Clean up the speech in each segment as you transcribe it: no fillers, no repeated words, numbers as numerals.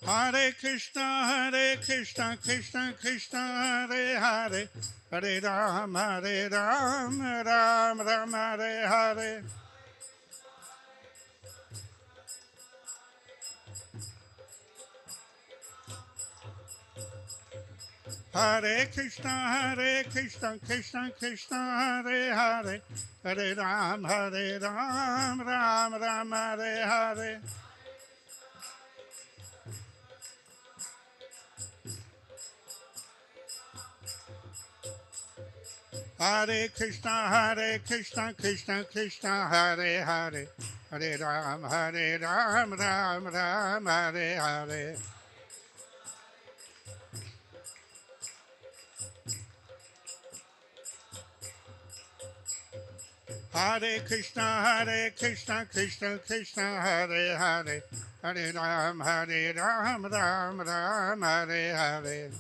Hare Krishna, Krishna Krishna, Hare Hare, Hare Ram, Ram Ram, Hare Hare. Hare Krishna, Krishna Krishna, Hare Hare, Hare Ram, Ram Ram, Hare Hare. Hare Krishna Krishna, Hare Hare, Hare Ram, Ram Hare Hare. Hare Krishna Krishna, Hare Hare, Hare Ram Hare Hare.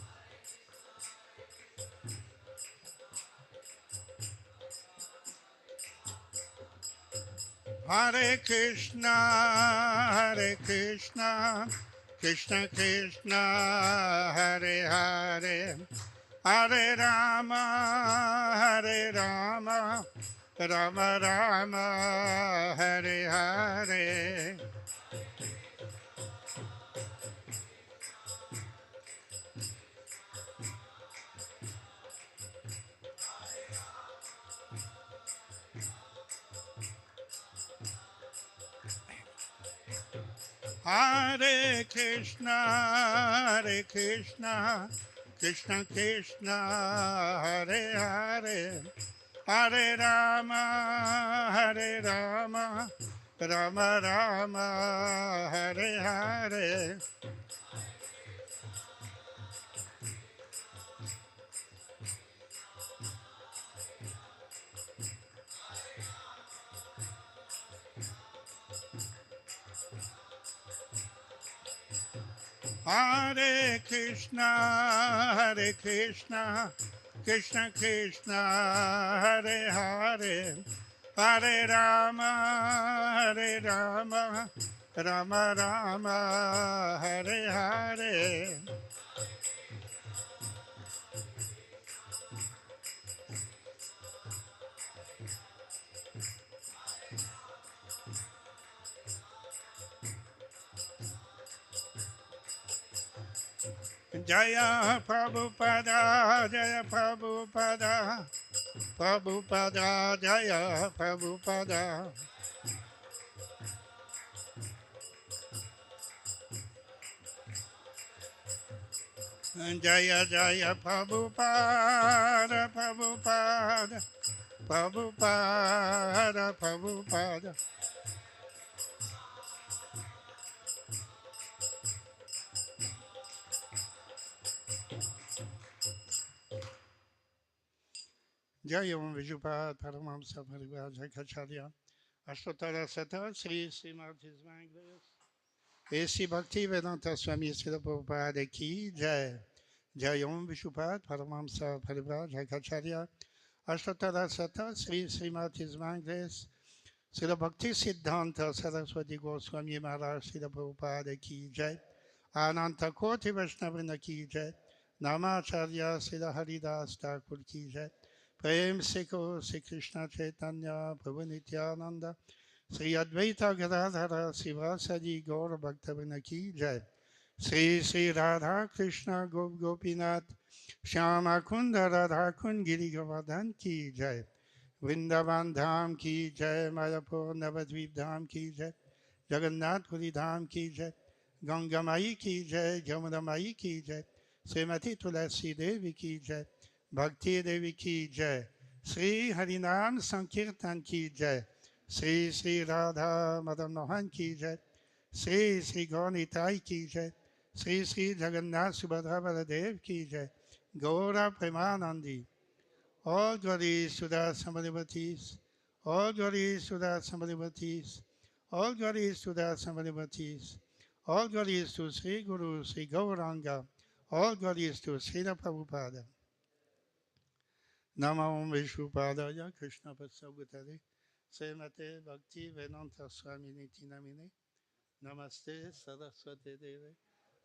Hare Krishna Krishna Krishna, Hare Hare, Hare Rama, Rama Rama, Hare Hare. Hare Krishna, Krishna Krishna, Hare Hare, Hare Rama, Rama Rama, Hare Hare. Hare Krishna, Krishna Krishna, Hare Hare, Hare Rama, Rama Rama, Hare Hare. Jaya Prabhupada, Jaya Prabhupada, Prabhupada, Jaya Prabhupada. Jaya Jaya Prabhupada, Prabhupada, Prabhupada, Prabhupada. Jaya Om Vijupad, Paramamsa Paribhaj Kacharya, Ashtotara Sata, Sri Srimati Smangles, Esi Bhakti Vedanta Swami Srila Prabhupada Ki Jai. Jaya Om Vijupad, Paramamsa Paribhaj Kacharya, Ashtotara Sata, Sri Srimati Smangles, Srila Bhakti Siddhanta Saraswati Goswami Maharaj Srila Prabhupada Ki Jai. Ananta Koti Vaishnavana Ki Jai. Namacharya Srila Haridas Thakur Ki Jai. प्रेम से को श्री कृष्ण चैतन्य प्रभु नित्यानंद श्री अद्वैत गदाधर शिवासजी गौर भक्तवृंद की जय। श्री श्री राधा कृष्ण गोप गोपीनाथ श्यामा कुंद राधा कुंद गिरि गोवर्धन की जय। वृंदावन धाम की जय, मायापुर नवद्वीप धाम की जय, जगन्नाथपुरी धाम की जय, गंगा माई की जय, जमुना माई की जय, श्रीमती तुलसी देवी की जय, भक्ति देवी की जय। श्री हरिनाम संकीर्तन की जय। श्री श्री राधा मदन मोहन की जय। श्री श्री गौनिताई की जय। श्री श्री जगन्नाथ सुभद्रा बलदेव की जय। Gaura Premanandi. All glories to the Samadhivatis, all glories to the Samadhivatis, all glories to the Samadhivatis, all glories to Sri Guru, Sri Gauranga, all glories to Srila Prabhupada. Namo Vishnupadaya Krishna Pasavutare, Srimate Bhakti Vedanta Swami Niti Namine, Namaste Saraswati Deve,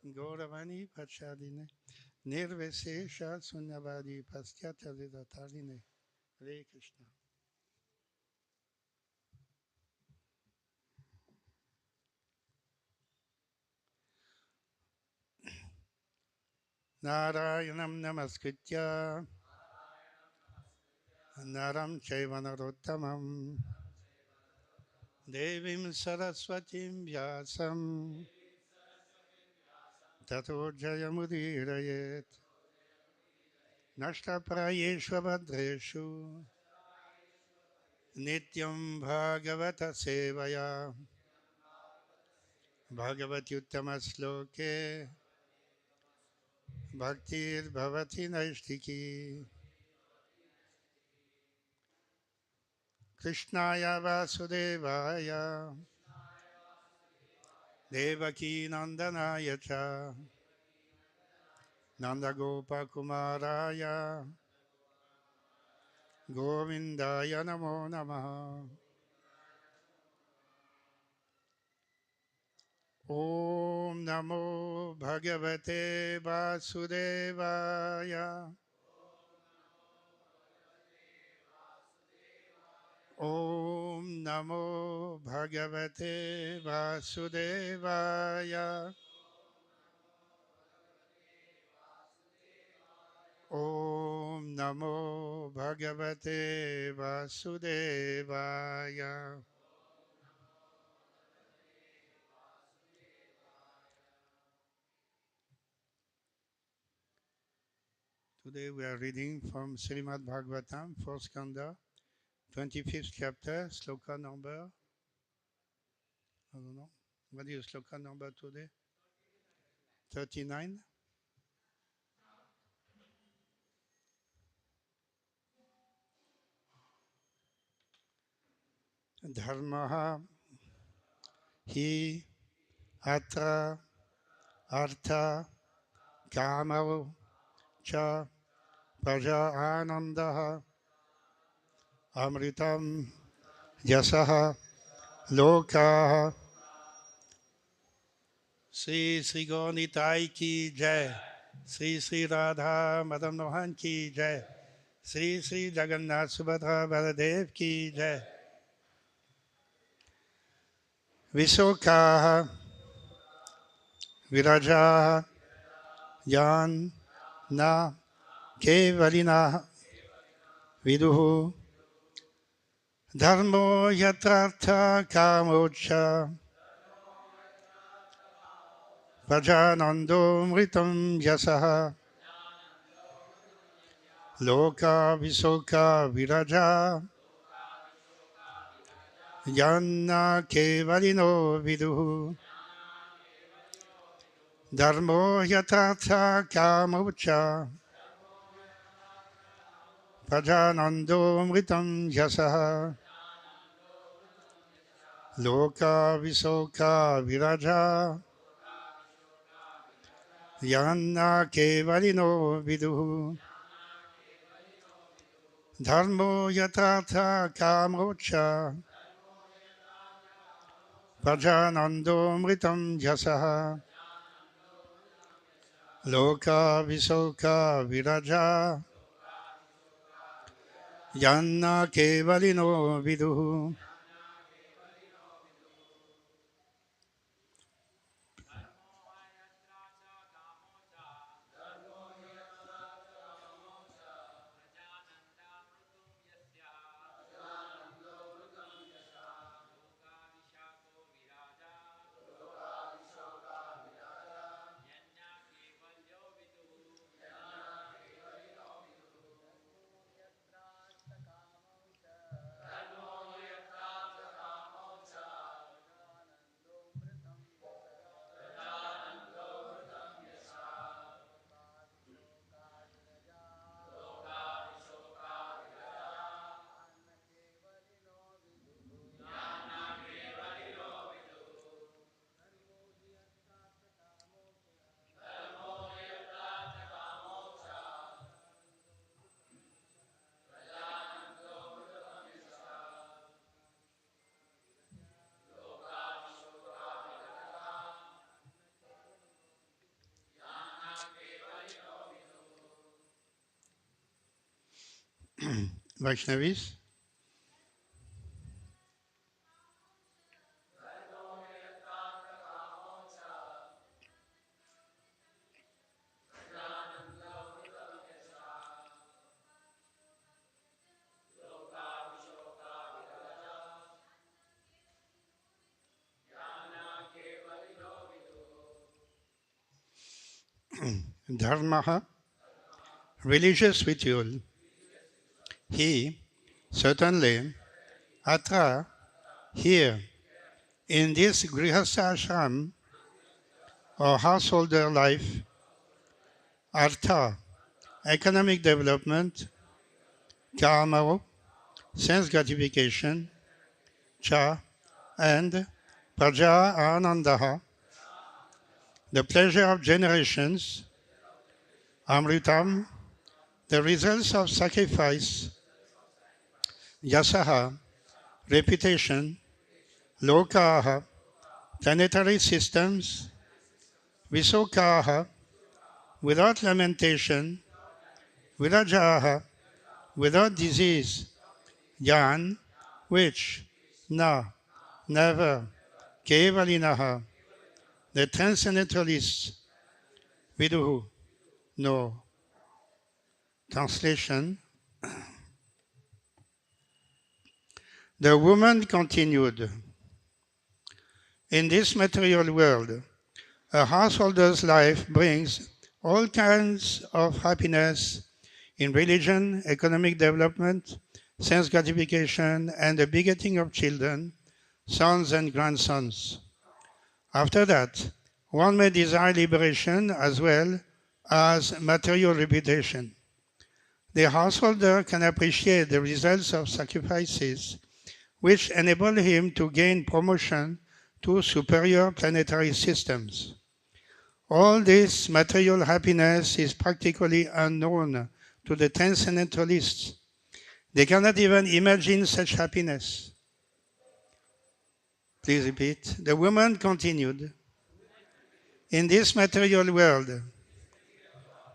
Gauravani Pachadine, Nirvesesha Sunyavadi Paschatyavidatarine. Hare Krishna. Narayanam Namaskritya Naram Chaivanarottamam Devim Saraswatim Vyasam Tato Jayamudirayet Nashtaprayeshu Bhadreshu Nityam Bhagavata Sevaya Bhagavati Uttamasloke Bhaktir Bhavati Naistiki Krishnaya Vasudevaya Devaki Nandanaya Cha Nandagopa Kumaraya Govindaya Namo Namaha Om Namo Bhagavate Vasudevaya Om Namo Bhagavate Vasudevaya Om Namo Bhagavate Vasudevaya. Today we are reading from Srimad Bhagavatam, 4th Skanda, 25th chapter, sloka number, I don't know, what is sloka number today? 39. Dharmaha hi atra artha kamau cha praja anandaha amritam yasaha lokaha. Sri Sri Gaunitai ki jai, Sri Sri Radha Madan Mohan ki jai, Sri Sri Jagannath Subhadra Baladev ki jai. Visokaha Virajaha Yan Na Kevalina Viduhu Dharmo Yatrartha Kamocha Vajanando Mritam Yasaha Loka Visoka Viraja Yanna Kevalino Viduhu Dharmo Yatatha Kamocha Prajanando Mritam Yasaha Loka Visoka Viraja Yanna Kevalino Viduhu Dharmo Yatatha Kamocha Prajanando Mritam Yasaha Loka Visoka Viraja Yanna Kevalino Viduhu. Vaishnavis. Dharma, religious ritual. He, certainly, atra, here, in this grihastha ashram, or householder life, artha, economic development, karma, sense gratification, cha, and praja anandaha, the pleasure of generations, amritam, the results of sacrifice, yasaha, reputation, lokaha, planetary systems, visokaha, without lamentation, virajaha, without disease, yan, which, na, never, kevalinaha, the transcendentalists, viduhu, no. Translation. The woman continued, in this material world, a householder's life brings all kinds of happiness in religion, economic development, sense gratification, and the begetting of children, sons and grandsons. After that, one may desire liberation as well as material reputation. The householder can appreciate the results of sacrifices which enable him to gain promotion to superior planetary systems. All this material happiness is practically unknown to the transcendentalists. They cannot even imagine such happiness. Please repeat. The woman continued, in this material world,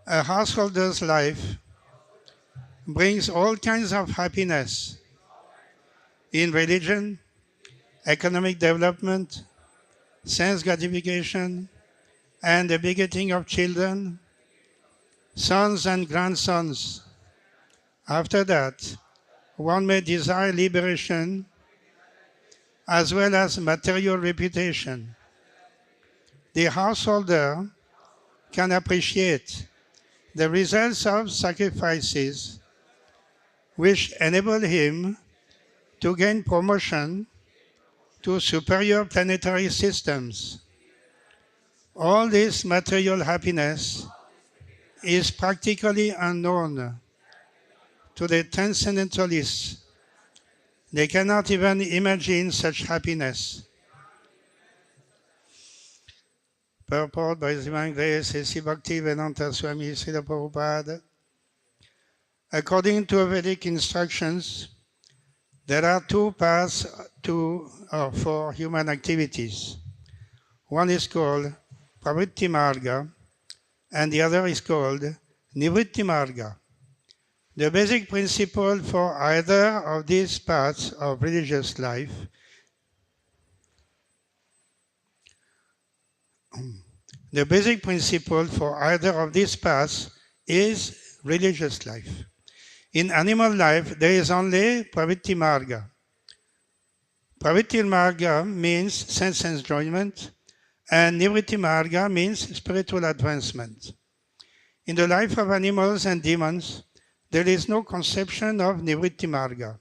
a householder's life brings all kinds of happiness in religion, economic development, sense gratification, and the begetting of children, sons and grandsons. After that, one may desire liberation as well as material reputation. The householder can appreciate the results of sacrifices which enable him to gain promotion to superior planetary systems. All this material happiness is practically unknown to the transcendentalists. They cannot even imagine such happiness. Purport by His Divine Grace A.C. Bhaktivedanta Swami Srila Prabhupada. According to Vedic instructions, there are two paths for human activities. One is called Pravritti Marga, and the other is called Nivritti Marga. The basic principle for either of these paths of religious life is religious life. In animal life, there is only Pravritti Marga. Pravritti Marga means sense enjoyment, and Nivritti Marga means spiritual advancement. In the life of animals and demons, there is no conception of Nivritti Marga,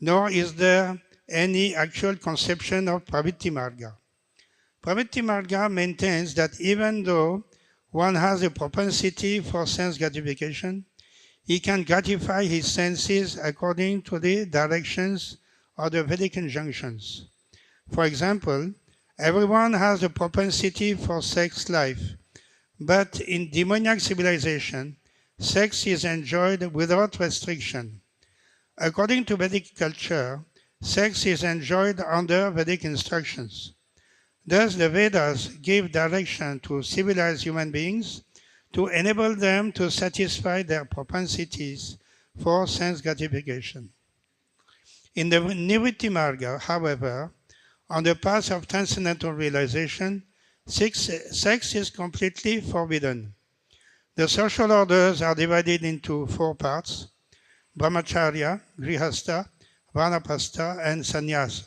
nor is there any actual conception of Pravritti Marga. Pravritti Marga maintains that even though one has a propensity for sense gratification, he can gratify his senses according to the directions of the Vedic injunctions. For example, everyone has a propensity for sex life, but in demoniac civilization, sex is enjoyed without restriction. According to Vedic culture, sex is enjoyed under Vedic instructions. Thus, the Vedas give direction to civilized human beings to enable them to satisfy their propensities for sense gratification. In the Nivritti Marga, however, on the path of transcendental realization, sex is completely forbidden. The social orders are divided into 4 parts: brahmacharya, grihastha, vanapasta, and sannyasa.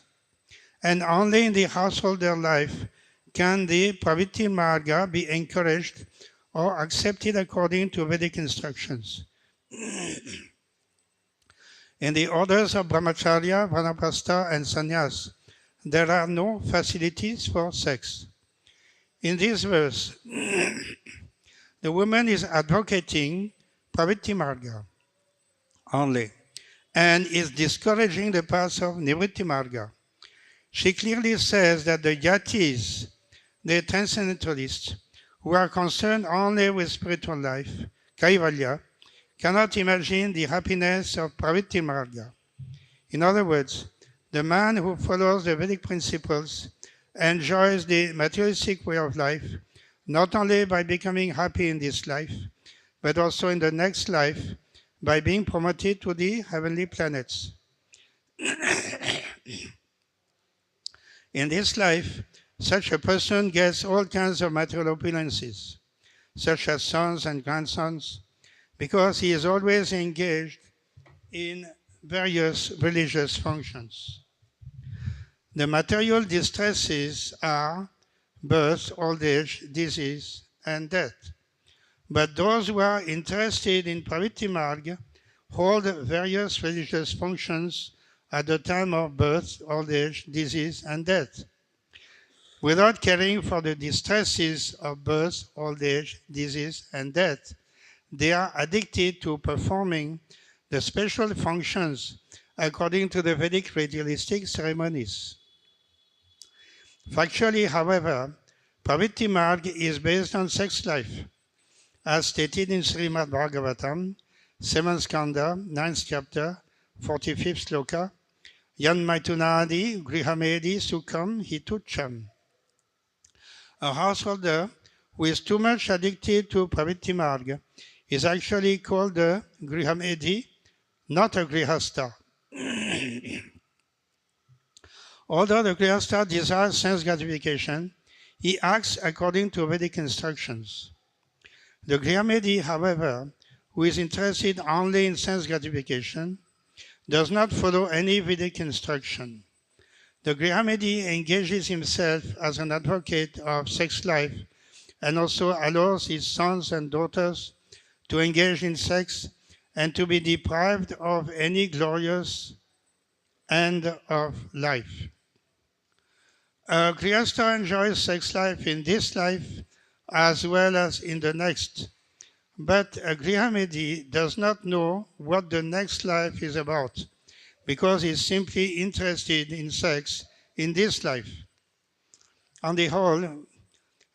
And only in the householder life can the pravritti marga be encouraged or accepted according to Vedic instructions. In the orders of brahmacharya, vanapasta, and sannyas, there are no facilities for sex. In this verse, the woman is advocating pravritti marga only and is discouraging the path of nivritti marga. She clearly says that the yatis, the transcendentalists, who are concerned only with spiritual life, kaivalya, cannot imagine the happiness of pravritti marga. In other words, the man who follows the Vedic principles enjoys the materialistic way of life, not only by becoming happy in this life, but also in the next life by being promoted to the heavenly planets. In this life, such a person gets all kinds of material opulences, such as sons and grandsons, because he is always engaged in various religious functions. The material distresses are birth, old age, disease, and death. But those who are interested in pravritti marga hold various religious functions at the time of birth, old age, disease, and death. Without caring for the distresses of birth, old age, disease, and death, they are addicted to performing the special functions according to the Vedic ritualistic ceremonies. Factually, however, pravritti marga is based on sex life, as stated in Srimad Bhagavatam, 7th Skanda, 9th chapter, 45th sloka, Yan Maitunadi Grihamedi Sukham Hitucham. A householder who is too much addicted to pravritti marga is actually called a Grihamedi, not a Grihastha. Although the Grihastha desires sense gratification, he acts according to Vedic instructions. The Grihamedi, however, who is interested only in sense gratification, does not follow any Vedic instruction. The Grihamedi engages himself as an advocate of sex life and also allows his sons and daughters to engage in sex and to be deprived of any glorious end of life. A Grihastha enjoys sex life in this life as well as in the next. But a Grihamedi does not know what the next life is about because he is simply interested in sex in this life. On the whole,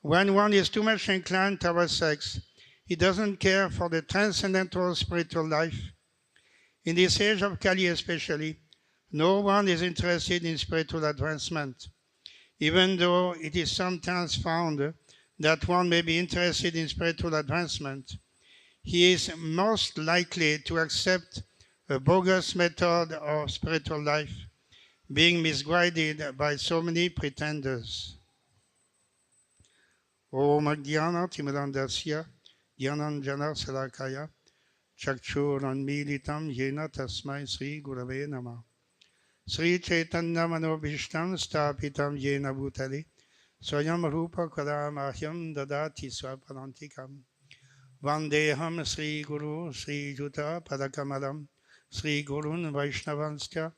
when one is too much inclined towards sex, he doesn't care for the transcendental spiritual life. In this age of Kali especially, no one is interested in spiritual advancement, even though it is sometimes found that one may be interested in spiritual advancement. He is most likely to accept a bogus method of spiritual life, being misguided by so many pretenders. Om Jnana Timidandasya Jnananjana Salakaya Chakchuranmilitam Yena Tasmai Sri Gurave Namah. Sri Chaitanya Manobhishtam Stapitam Yena Bhutale Swayam Rupa Kadamahyam Dadati Swaparantikam. Vandeham Sri Guru Sri Juta Padakamalam Sri Gurun Vaishnavanscha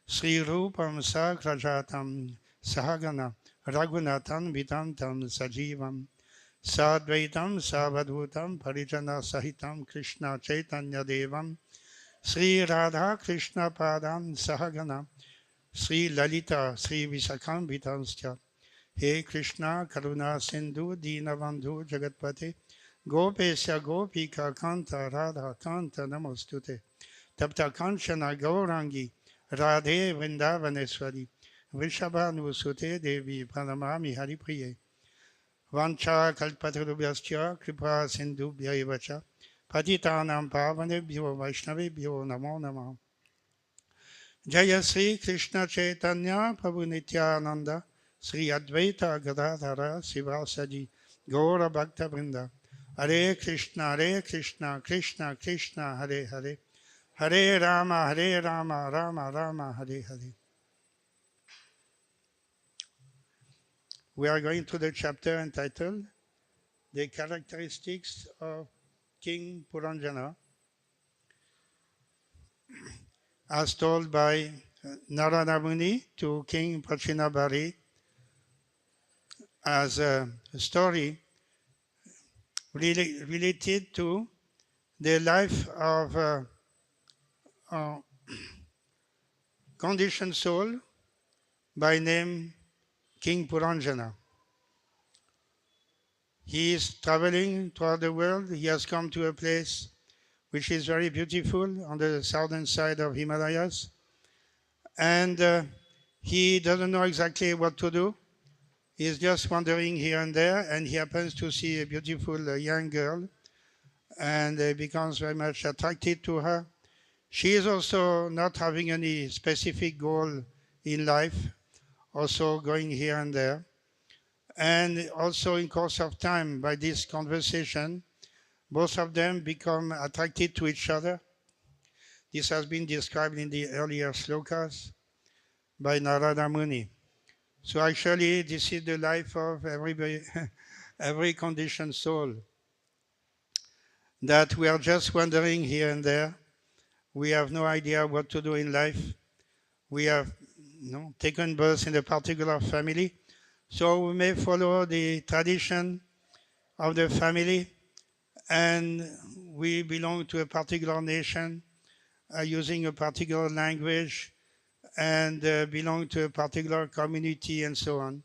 Sri Rupam Sakrajatam Sahagana Raghunathan Vitantam Sajivam Sadvaitam Savadhutam Parijana Sahitam Krishna Chaitanya Devam Sri Radha Krishna Padam Sahagana Sri Lalita Sri Visakam Vitanscha. He Krishna Karuna Sindhu Dinavandhu Jagatpate Gopesya Gopika Kanta Radha Kanta Namostute Tapta Kanchana Gaurangi Radhe Vrindavaneshwari Vrishabhanusute Devi Pranamami Haripriye Vancha Kalpatarubhyascha Kripa Sindhubhya Evacha Patitanam Pavanebhyo Vaishnavebhyo Namo Namah. Jaya Sri Krishna Chaitanya Prabhu Nityananda Sri Advaita Gadadhara Sivasadi Gaura Bhakta Vrinda. Hare Krishna, Krishna Krishna, Hare Hare. Hare Rama, Rama Rama, Hare Hare. We are going to the chapter entitled The Characteristics of King Puranjana, as told by Narada Muni to King Prachinabhari as a story related to the life of a conditioned soul by name King Puranjana. He is traveling throughout the world. He has come to a place which is very beautiful on the southern side of Himalayas. And he doesn't know exactly what to do. He's just wandering here and there, and he happens to see a beautiful young girl, and becomes very much attracted to her. She is also not having any specific goal in life, also going here and there. And also in course of time, by this conversation, both of them become attracted to each other. This has been described in the earlier slokas by Narada Muni. So actually, this is the life of everybody, every conditioned soul, that we are just wandering here and there. We have no idea what to do in life. We have taken birth in a particular family, so we may follow the tradition of the family, and we belong to a particular nation, using a particular language, and belong to a particular community, and so on.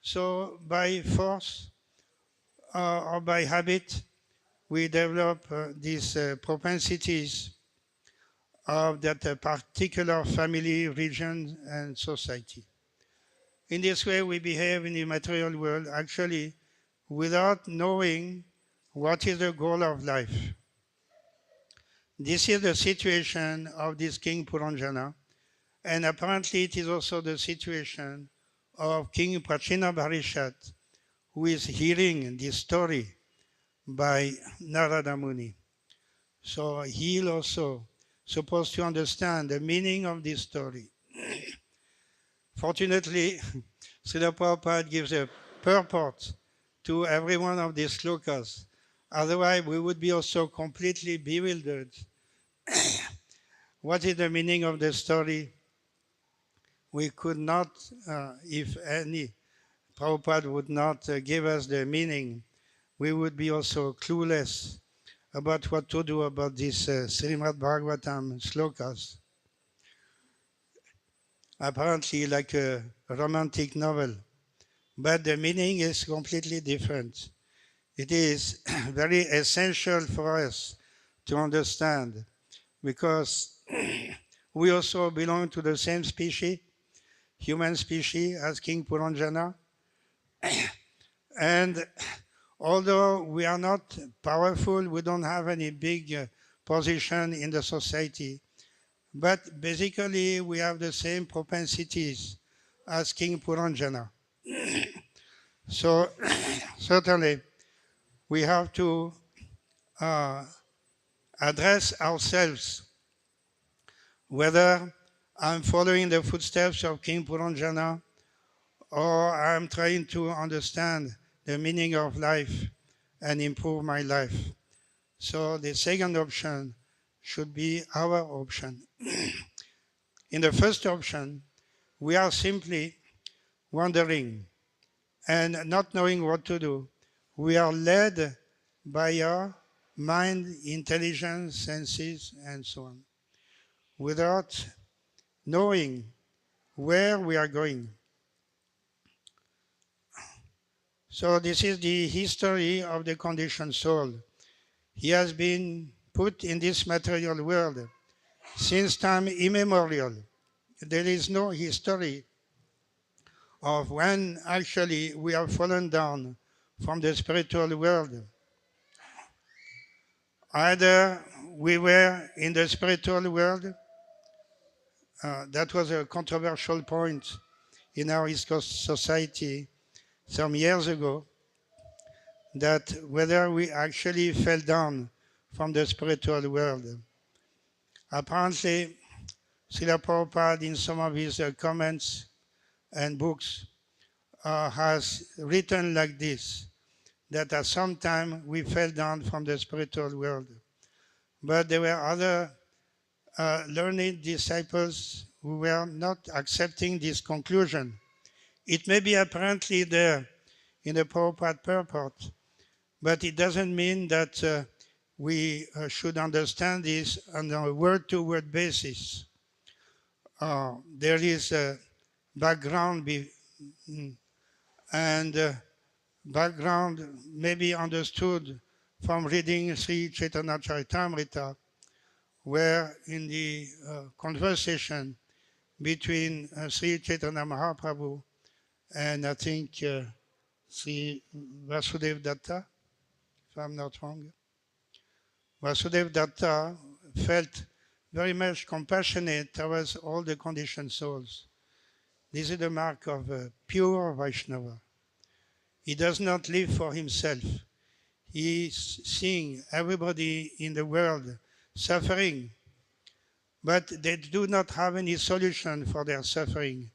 So by force or by habit, we develop these propensities of that particular family, region, and society. In this way, we behave in the material world actually without knowing what is the goal of life. This is the situation of this King Puranjana, and apparently it is also the situation of King Prachinabharishat, who is hearing this story by Narada Muni. So he also supposed to understand the meaning of this story. Fortunately, Srila Prabhupada gives a purport to every one of these slokas. Otherwise, we would be also completely bewildered. What is the meaning of the story? We could not, if any, Prabhupada would not give us the meaning, we would be also clueless about what to do about these Srimad Bhagavatam slokas. Apparently like a romantic novel, but the meaning is completely different. It is very essential for us to understand, because we also belong to the same species, human species, as King Puranjana. And although we are not powerful, we don't have any big position in the society, but basically we have the same propensities as King Puranjana. So certainly we have to address ourselves whether I'm following the footsteps of King Puranjana or I'm trying to understand the meaning of life and improve my life. So the second option should be our option. In the first option, we are simply wandering and not knowing what to do. We are led by our mind, intelligence, senses, and so on, without knowing where we are going. So this is the history of the conditioned soul. He has been put in this material world since time immemorial. There is no history of when actually we have fallen down from the spiritual world. Either we were in the spiritual world, that was a controversial point in our Iskcon society some years ago, that whether we actually fell down from the spiritual world. Apparently, Srila Prabhupada, in some of his comments and books, has written like this, that at some time we fell down from the spiritual world. But there were other learned disciples who were not accepting this conclusion. It may be apparently there in the Prabhupada purport, but it doesn't mean that we should understand this on a word-to-word basis. There is a background and background may be understood from reading Sri Chaitanya Charitamrita, where in the conversation between Sri Chaitanya Mahaprabhu and I think Sri Vasudev Datta, if I'm not wrong, Vasudev Datta felt very much compassionate towards all the conditioned souls. This is the mark of a pure Vaishnava. He does not live for himself. He is seeing everybody in the world suffering, but they do not have any solution for their suffering.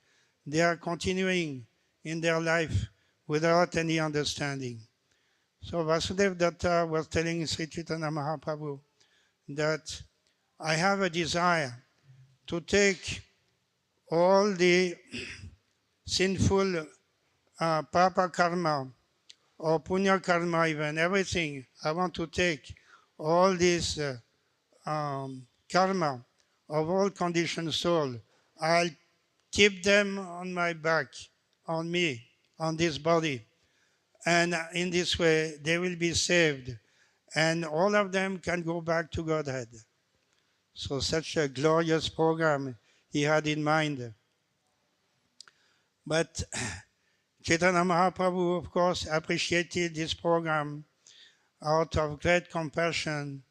They are continuing in their life without any understanding. So Vasudev Datta was telling Sri Chaitanya Mahaprabhu that I have a desire to take all the sinful papa karma or punya karma even, everything. I want to take all this karma of all conditioned soul. I'll keep them on my back, on me, on this body. And in this way, they will be saved. And all of them can go back to Godhead. So such a glorious program he had in mind. But Chaitanya Mahaprabhu, of course, appreciated this program out of great compassion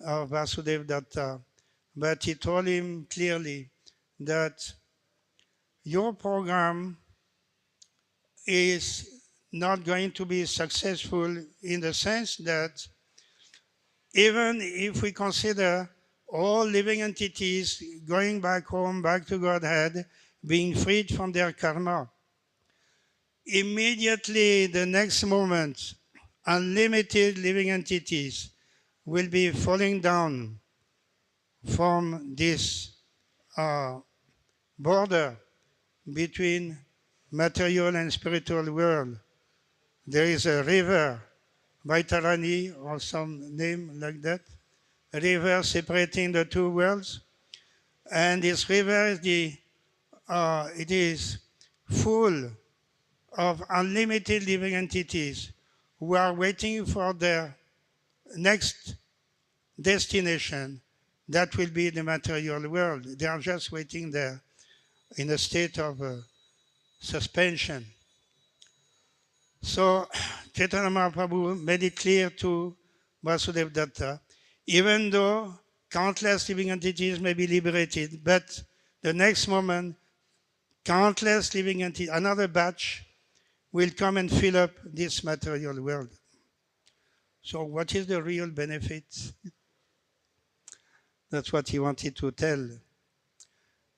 of Vasudev Datta. But he told him clearly that your program is not going to be successful in the sense that even if we consider all living entities going back home, back to Godhead, being freed from their karma, immediately the next moment, unlimited living entities will be falling down from this border between material and spiritual world. There is a river, Vaitarani or some name like that, a river separating the two worlds. And this river is it is full of unlimited living entities who are waiting for their next destination. That will be the material world. They are just waiting there in a state of suspension. So Chaitanya Mahaprabhu made it clear to Vasudev Datta, even though countless living entities may be liberated, but the next moment, countless living entities, another batch, will come and fill up this material world. So what is the real benefit? That's what he wanted to tell.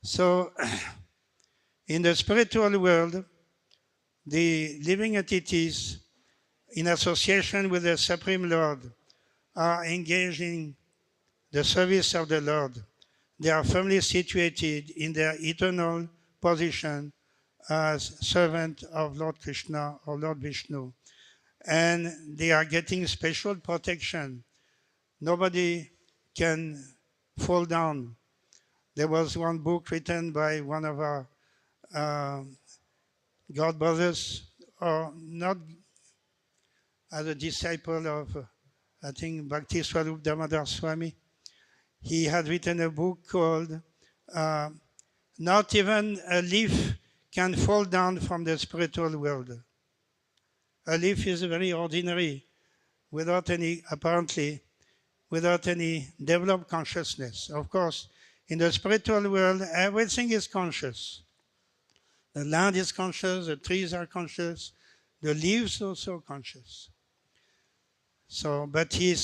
So in the spiritual world, the living entities in association with the Supreme Lord are engaged in the service of the Lord. They are firmly situated in their eternal position as servant of Lord Krishna or Lord Vishnu. And they are getting special protection. Nobody can fall down. There was one book written by one of our God brothers, or not as a disciple of, I think, Bhakti Swarup Damodar Swami. He had written a book called Not Even a Leaf Can Fall Down from the Spiritual World. A leaf is very ordinary, without any, apparently, without any developed consciousness. Of course, in the spiritual world, everything is conscious. The land is conscious, the trees are conscious, the leaves are also conscious. So, but he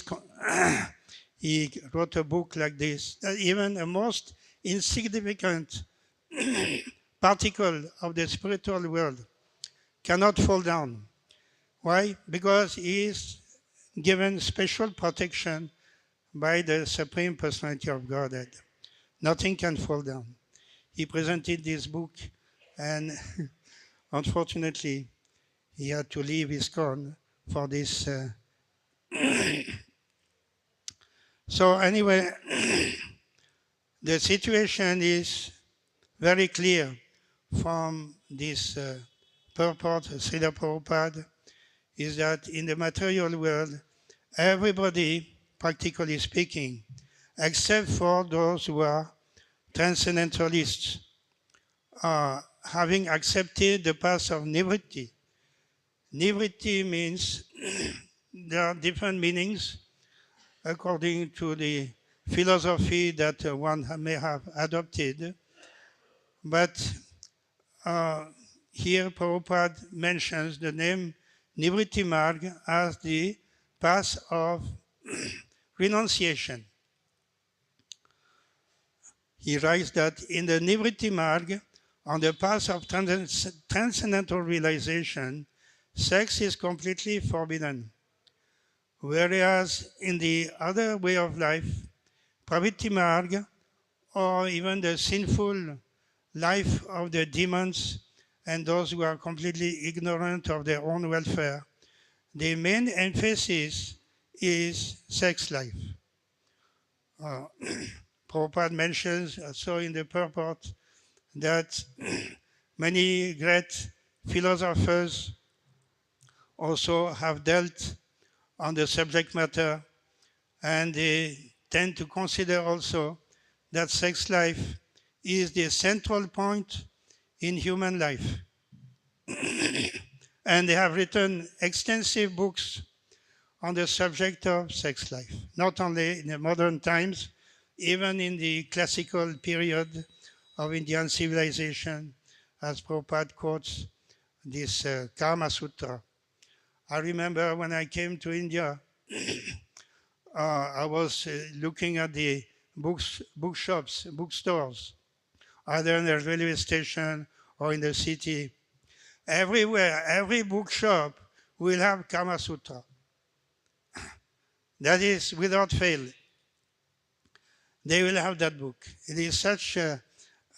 wrote a book like this, that even a most insignificant particle of the spiritual world cannot fall down. Why? Because he is given special protection by the Supreme Personality of Godhead. Nothing can fall down. He presented this book, and unfortunately, he had to leave Iskcon for this. So anyway, the situation is very clear from this purport, Srila Prabhupada, is that in the material world, everybody, practically speaking, except for those who are transcendentalists, having accepted the path of nivritti. Nivritti means there are different meanings according to the philosophy that one may have adopted. But here Prabhupada mentions the name Nivritti Marg as the path of renunciation. He writes that in the Nivritti Marg, on the path of transcendental realization, sex is completely forbidden. Whereas in the other way of life, Pravritti Marg, or even the sinful life of the demons and those who are completely ignorant of their own welfare, the main emphasis is sex life. Prabhupada mentions also in the purport that many great philosophers also have dealt on the subject matter, and they tend to consider also that sex life is the central point in human life. And they have written extensive books on the subject of sex life, not only in the modern times, even in the classical period of Indian civilization, as Prabhupada quotes this Kama Sutra. I remember when I came to India, I was looking at the bookstores, either in the railway station or in the city. Everywhere, every bookshop will have Kama Sutra. That is without fail. They will have that book. It is such a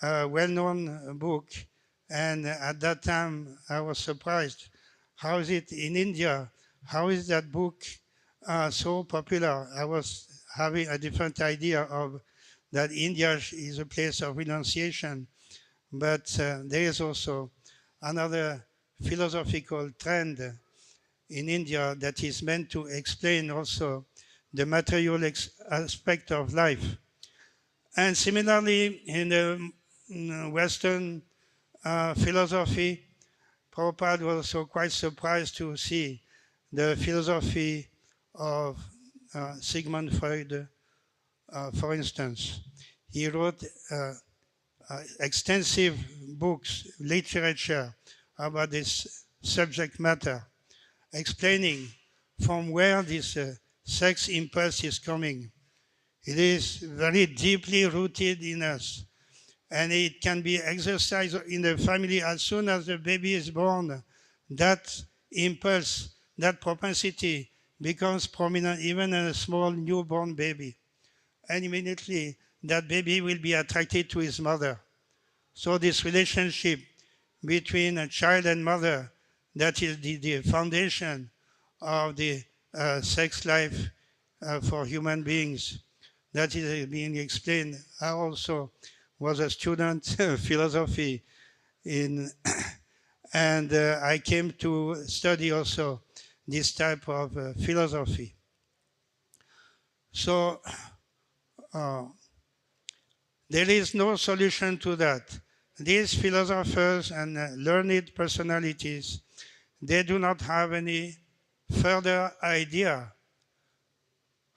well-known book, and at that time I was surprised. How is it in India? How is that book so popular? I was having a different idea of that India is a place of renunciation, but there is also another philosophical trend in India that is meant to explain also the material aspect of life. And similarly, in the Western philosophy, Prabhupada was also quite surprised to see the philosophy of Sigmund Freud, for instance. He wrote extensive books, literature about this subject matter, explaining from where this sex impulse is coming. It is very deeply rooted in us, and it can be exercised in the family as soon as the baby is born. That impulse, that propensity becomes prominent even in a small newborn baby. And immediately that baby will be attracted to his mother. So this relationship between a child and mother, that is the foundation of the sex life for human beings. That is being explained. I also was a student of philosophy and I came to study also this type of philosophy. So there is no solution to that. These philosophers and learned personalities, they do not have any further idea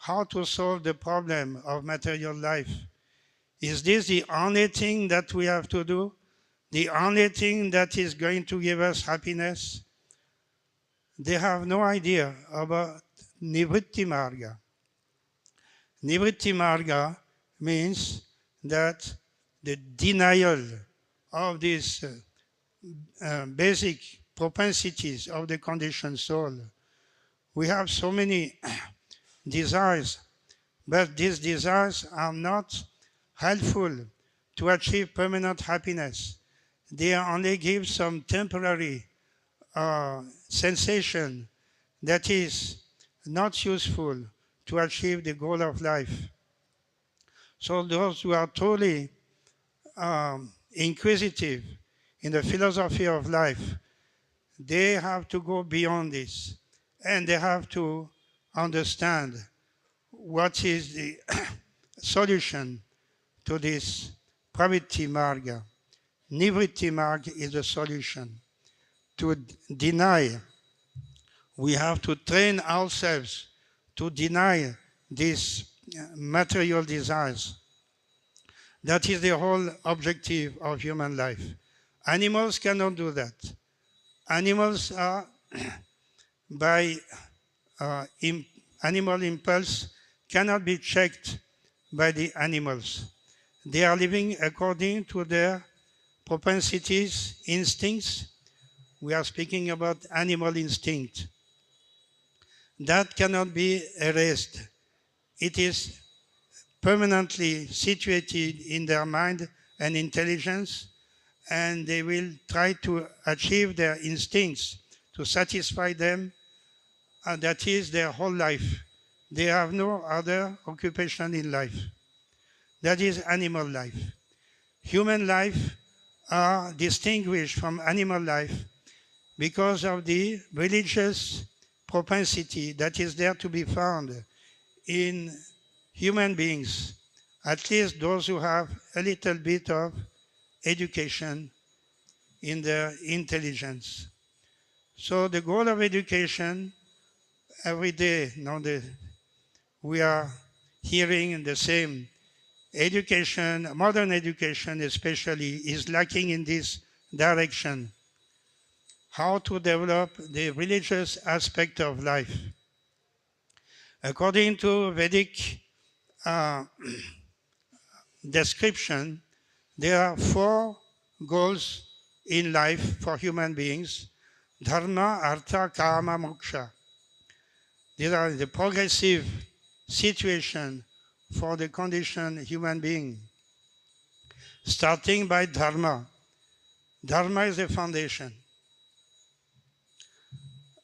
how to solve the problem of material life. Is this the only thing that we have to do? The only thing that is going to give us happiness? They have no idea about Nivritti Marga. Nivritti Marga means that the denial of these basic propensities of the conditioned soul. We have so many desires, but these desires are not helpful to achieve permanent happiness. They only give some temporary sensation that is not useful to achieve the goal of life. So those who are totally inquisitive in the philosophy of life, they have to go beyond this, and they have to understand what is the solution to this pravritti marga. Nivritti marga is the solution. To deny, we have to train ourselves to deny these material desires. That is the whole objective of human life. Animals cannot do that. Animals are, by animal impulse, cannot be checked by the animals. They are living according to their propensities, instincts. We are speaking about animal instinct. That cannot be erased. It is permanently situated in their mind and intelligence, and they will try to achieve their instincts to satisfy them, and that is their whole life. They have no other occupation in life. That is animal life. Human life are distinguished from animal life because of the religious propensity that is there to be found in human beings, at least those who have a little bit of education in their intelligence. So the goal of education, every day we are hearing the same. Education, modern education especially, is lacking in this direction. How to develop the religious aspect of life. According to Vedic description, there are 4 goals in life for human beings: dharma, artha, kama, moksha. These are the progressive situation for the conditioned human being. Starting by dharma. Dharma is the foundation.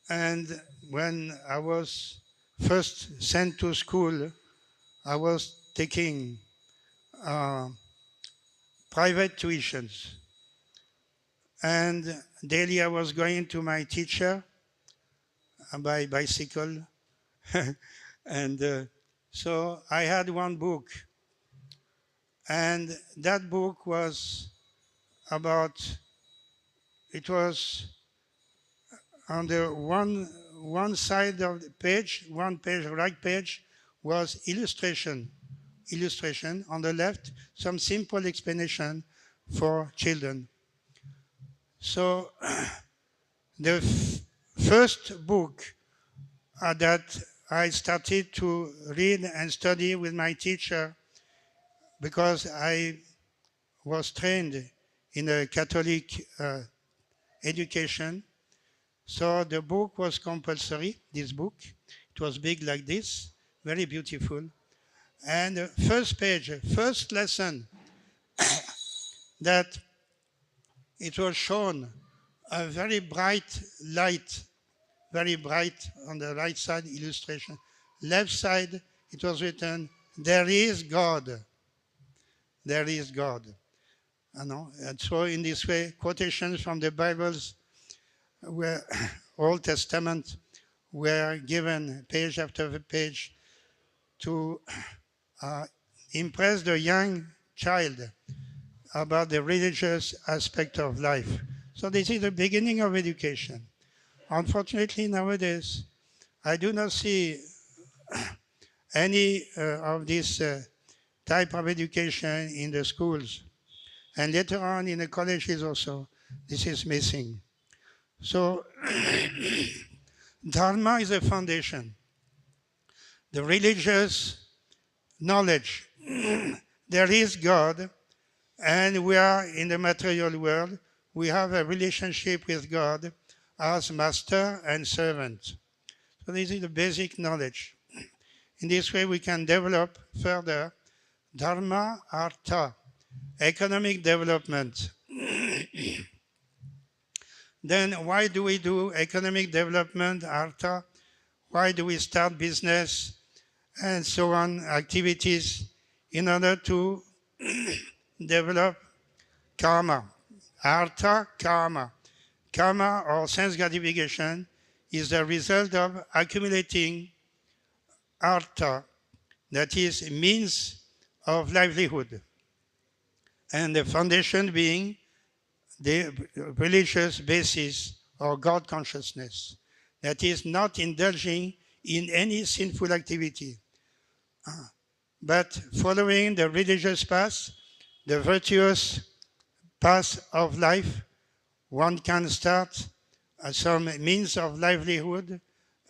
And when I was first sent to school, I was taking private tuitions. And daily I was going to my teacher by bicycle. And so I had one book. And that book was about, it was on the one side of the page, one page, right page, was illustration. On the left, some simple explanation for children. So the first book that I started to read and study with my teacher, because I was trained in a Catholic education. So the book was compulsory, this book. It was big like this, very beautiful. And the first page, first lesson, that it was shown a very bright light, very bright on the right side illustration. Left side, it was written, "There is God. There is God." And so in this way, quotations from the Bibles were Old Testament were given page after page to impress the young child about the religious aspect of life. So this is the beginning of education. Unfortunately, nowadays, I do not see any of this type of education in the schools. And later on in the colleges also, this is missing. So Dharma is a foundation. The religious knowledge. There is God, and we are in the material world. We have a relationship with God as master and servant. So this is the basic knowledge. In this way, we can develop further Dharma, Artha, economic development. Then why do we do economic development, Artha? Why do we start business and so on, activities in order to develop karma? Artha, karma. Karma, or sense gratification, is the result of accumulating artha, that is means of livelihood, and the foundation being the religious basis or God consciousness, that is not indulging in any sinful activity, but following the religious path, the virtuous path of life. One can start some means of livelihood,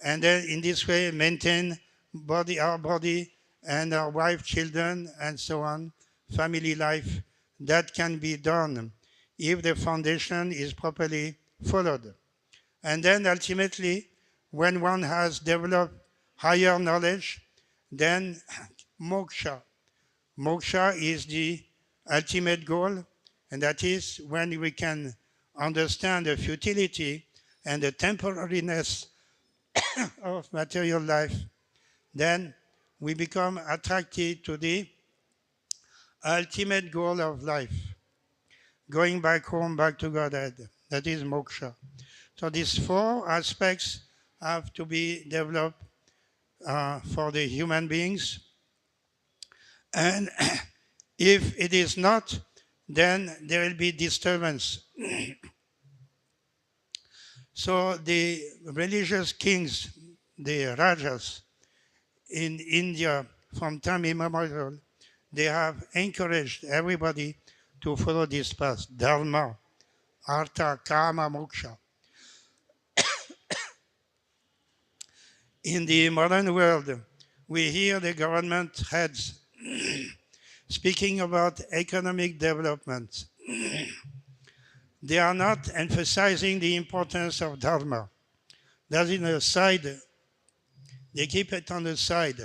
and then in this way maintain our body and our wife, children, and so on, family life. That can be done if the foundation is properly followed. And then ultimately, when one has developed higher knowledge, then moksha. Moksha is the ultimate goal, and that is when we can understand the futility and the temporariness of material life, then we become attracted to the ultimate goal of life, going back home, back to Godhead. That is moksha. So these four aspects have to be developed for the human beings. And if it is not, then there will be disturbance. So the religious kings, the rajas in India from time immemorial, they have encouraged everybody to follow this path, dharma, artha, kama, moksha. In the modern world, we hear the government heads speaking about economic development. They are not emphasizing the importance of dharma. That's in the side. They keep it on the side.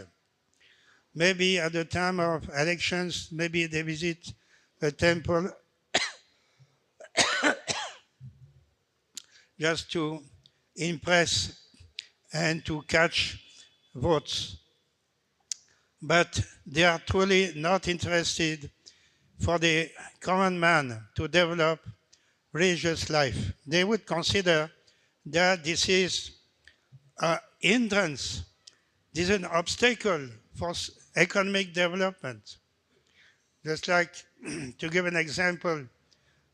Maybe at the time of elections, maybe they visit a temple just to impress and to catch votes. But they are truly not interested for the common man to develop religious life. They would consider that this is an hindrance, this is an obstacle for economic development. Just like, to give an example,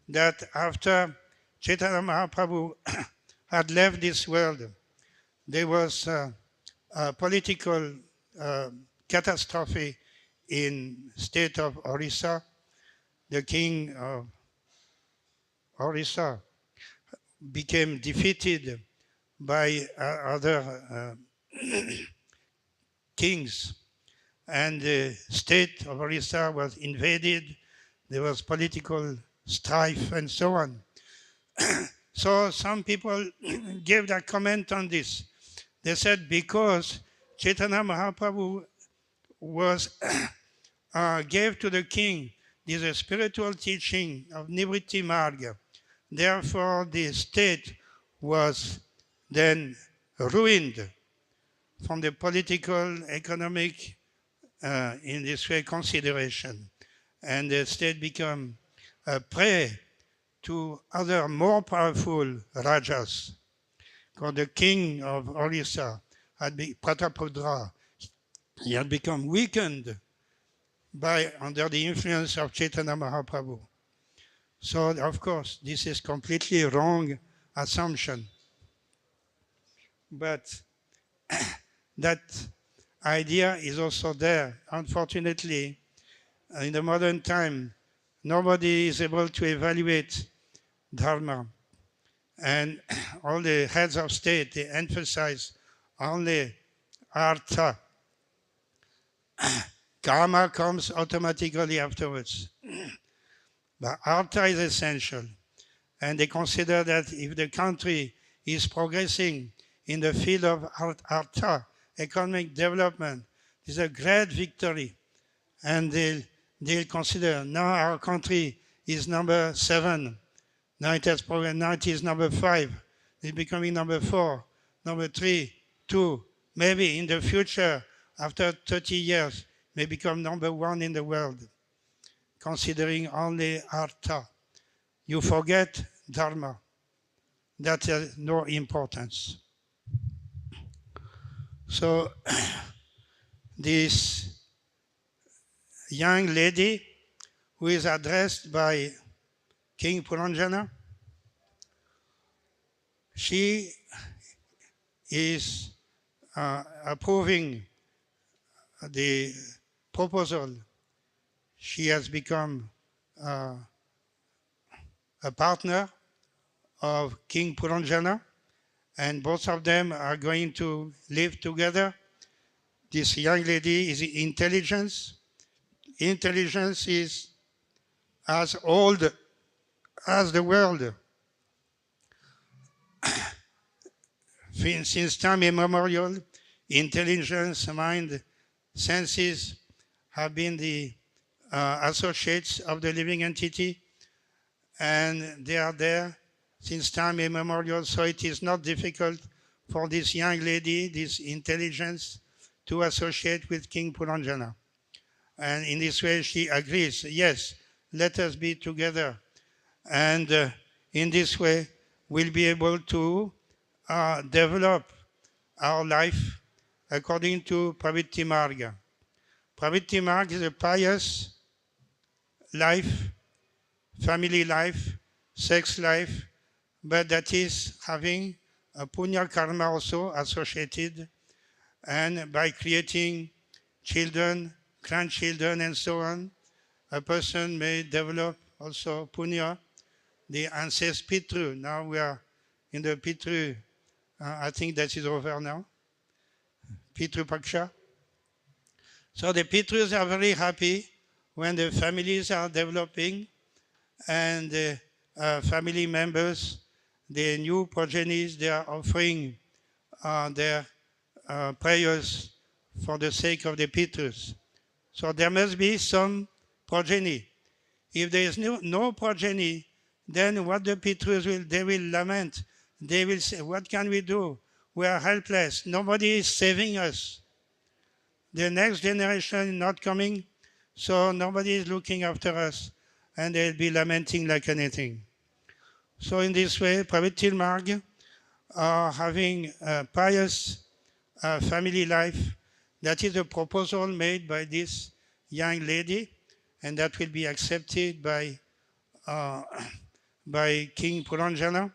that after Chaitanya Mahaprabhu had left this world, there was a political catastrophe in state of Orissa. The king of Orissa became defeated by other kings, and the state of Orissa was invaded. There was political strife and so on. So some people gave their comment on this. They said because Chaitanya Mahaprabhu gave to the king this spiritual teaching of Nivritti Marga, therefore the state was then ruined from the political, economic, in this way, consideration. And the state became a prey to other more powerful rajas. Because the king of Orissa had been Pratapudra. He had become weakened under the influence of Chaitanya Mahaprabhu. So, of course, this is completely wrong assumption. But that idea is also there. Unfortunately, in the modern time, nobody is able to evaluate dharma. And all the heads of state, they emphasize only artha. Karma comes automatically afterwards. But artha is essential. And they consider that if the country is progressing in the field of artha, economic development, is a great victory. And they'll consider now our country is number 7. Now it has progressed. Now it is number 5. It's becoming number 4, number 3, 2. Maybe in the future, after 30 years, may become number 1 in the world, considering only artha. You forget dharma. That has no importance. So this young lady who is addressed by King Puranjana, she is approving the proposal. She has become a partner of King Puranjana, and both of them are going to live together. This young lady is intelligence. Intelligence is as old as the world. Since time immemorial, intelligence, mind, senses have been the associates of the living entity, and they are there since time immemorial, so it is not difficult for this young lady, this intelligence, to associate with King Puranjana. And in this way she agrees, yes, let us be together. And in this way we'll be able to develop our life according to Pravritti Marga. Pravritti Marga is a pious life, family life, sex life, but that is having a punya karma also associated, and by creating children, grandchildren, and so on, a person may develop also punya, the ancestor Pitru. Now we are in the Pitru, I think that is over now, Pitru Paksha. So the Pitrus are very happy when the families are developing and the family members, the new progenies, they are offering their prayers for the sake of the Pitrus. So there must be some progeny. If there is no progeny, then what the Pitrus will, they will lament. They will say, what can we do? We are helpless. Nobody is saving us. The next generation is not coming, so nobody is looking after us, and they'll be lamenting like anything. So in this way, Pravritti Marga are having a pious family life. That is a proposal made by this young lady, and that will be accepted by King Puranjana.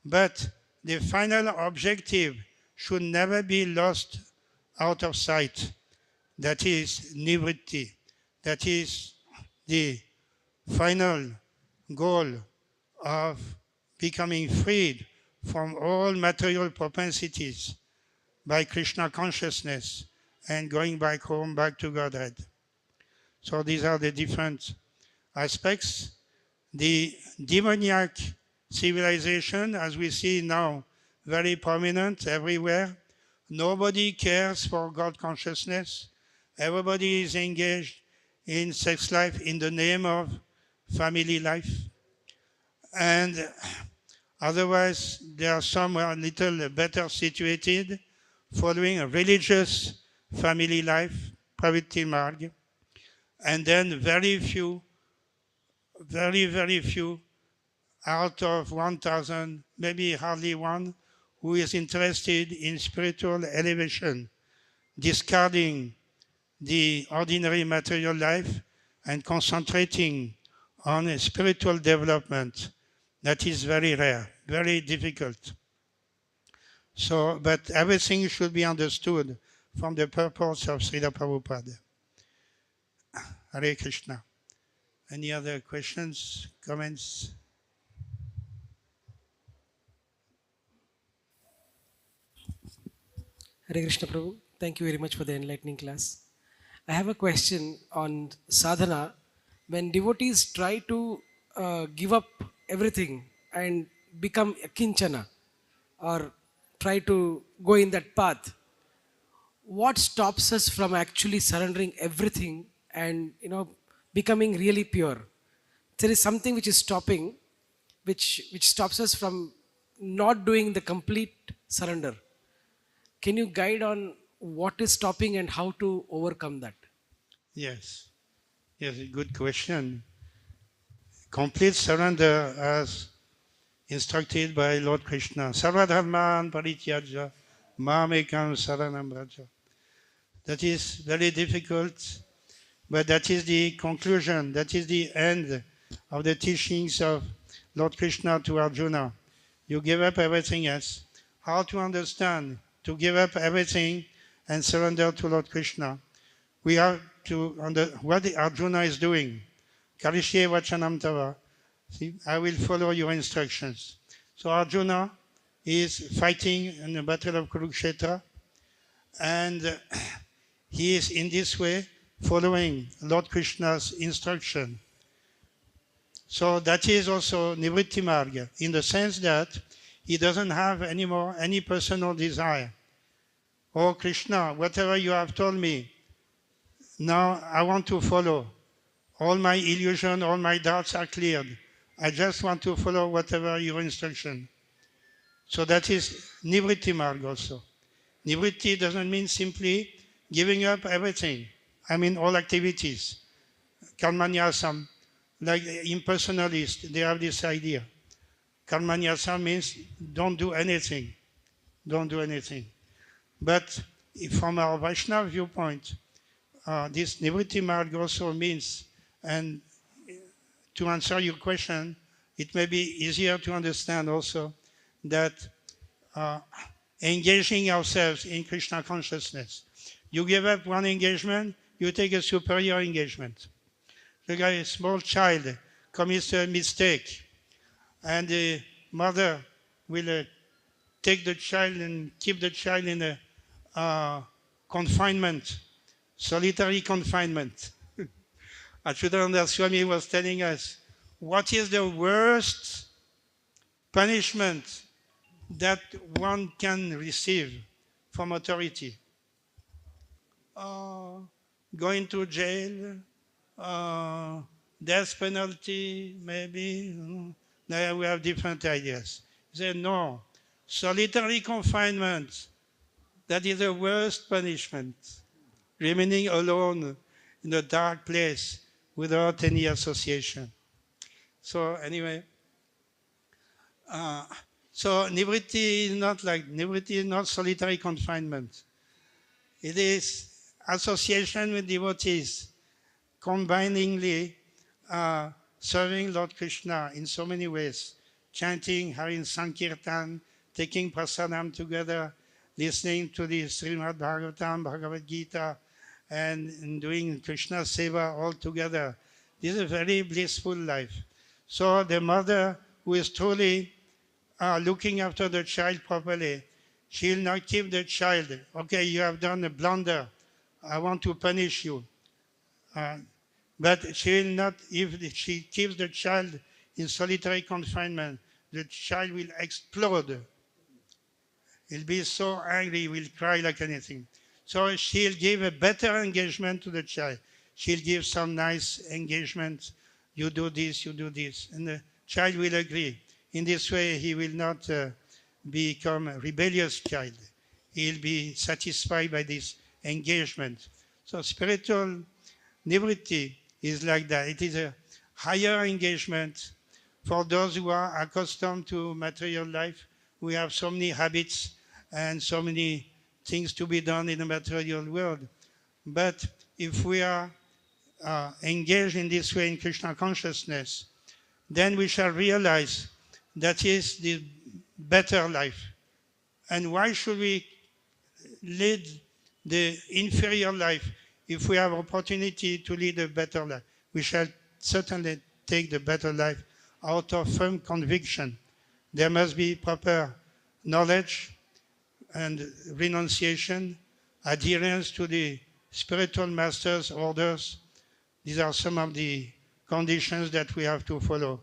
But the final objective should never be lost out of sight. That is nivritti. That is the final goal of becoming freed from all material propensities by Krishna consciousness and going back home, back to Godhead. So these are the different aspects. The demoniac civilization, as we see now, very prominent everywhere. Nobody cares for God consciousness. Everybody is engaged in sex life in the name of family life. And otherwise, there are some who are a little better situated, following a religious family life, Pravritti Marga. And then very few, very few out of 1,000, maybe hardly one, who is interested in spiritual elevation, discarding the ordinary material life and concentrating on a spiritual development. That is very rare, very difficult. So, but everything should be understood from the purpose of Srila Prabhupada. Hare Krishna. Any other questions, comments? Hare Krishna Prabhu, thank you very much for the enlightening class. I have a question on sadhana. When devotees try to give up everything and become a kinchana or try to go in that path, what stops us from actually surrendering everything and becoming really pure? There is something which is stopping, which stops us from not doing the complete surrender. Can you guide on what is stopping and how to overcome that? Yes. Yes, a good question. Complete surrender as instructed by Lord Krishna. Sarvadharman parityaja mamekam saranam braja. That is very difficult, but that is the conclusion, that is the end of the teachings of Lord Krishna to Arjuna. You give up everything else. How to understand? To give up everything and surrender to Lord Krishna. We have to understand what Arjuna is doing. Karishye vachanam tava. See, I will follow your instructions. So Arjuna is fighting in the battle of Kurukshetra, and he is in this way following Lord Krishna's instruction. So that is also Nivritti Marga, in the sense that he doesn't have anymore any personal desire. Oh Krishna, whatever you have told me, now I want to follow. All my illusion, all my doubts are cleared. I just want to follow whatever your instruction. So that is Nivritti Marg also. Nivritti doesn't mean simply giving up everything. I mean all activities. Karmanyasam, like impersonalists, they have this idea. Karmanyasam means don't do anything. Don't do anything. But from our Vaishnava viewpoint, this Nivritti Marg also means, and to answer your question, it may be easier to understand also that engaging ourselves in Krishna consciousness. You give up one engagement, you take a superior engagement. A small child commits a mistake, and the mother will take the child and keep the child in a confinement, solitary confinement. Achyutananda Swami was telling us, what is the worst punishment that one can receive from authority? Going to jail, death penalty, maybe. Now we have different ideas. He said, no, solitary confinement, that is the worst punishment. Remaining alone in a dark place without any association. So anyway, so Nivritti is not solitary confinement. It is association with devotees, combiningly serving Lord Krishna in so many ways, chanting, having Sankirtan, taking prasadam together, listening to the Srimad Bhagavatam, Bhagavad Gita, and doing Krishna Seva all together. This is a very blissful life. So the mother who is truly looking after the child properly, she will not keep the child. Okay, you have done a blunder. I want to punish you. But she will not, if she keeps the child in solitary confinement, the child will explode. He'll be so angry, he will cry like anything. So she'll give a better engagement to the child. She'll give some nice engagement. You do this, you do this. And the child will agree. In this way, he will not become a rebellious child. He'll be satisfied by this engagement. So spiritual nivritti is like that. It is a higher engagement for those who are accustomed to material life. We have so many habits and so many things to be done in the material world. But if we are engaged in this way in Krishna consciousness, then we shall realize that is the better life. And why should we lead the inferior life. If we have opportunity to lead a better life, we shall certainly take the better life out of firm conviction. There must be proper knowledge and renunciation, adherence to the spiritual masters' orders. These are some of the conditions that we have to follow.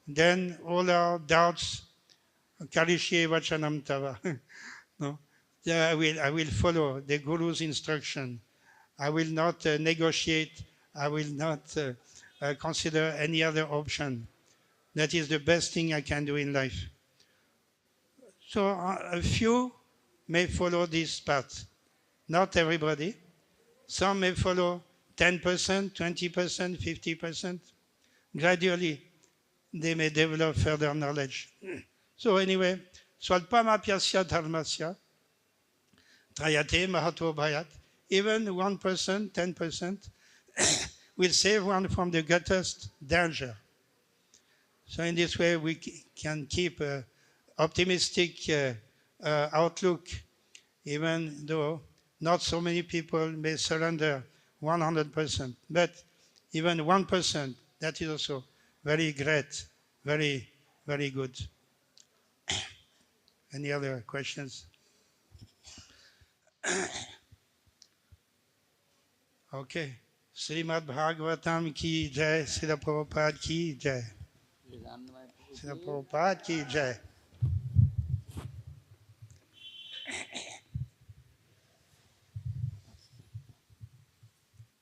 Then all our doubts, Kalishye Vachanam Tava. No? Yeah, I will follow the Guru's instruction. I will not negotiate. I will not consider any other option. That is the best thing I can do in life. So a few may follow this path. Not everybody. Some may follow 10%, 20%, 50%. Gradually, they may develop further knowledge. So anyway, swalpamapyasya dharmasya trayate mahato bhayat. Even 1%, 10% will save one from the greatest danger. So in this way, we can keep an optimistic outlook, even though not so many people may surrender 100%. But even 1%, that is also very great, very, very good. Any other questions? Okay. Srimad Bhagavatam ki jai, Srila Prabhupada ki jai. Srila Prabhupada ki jai.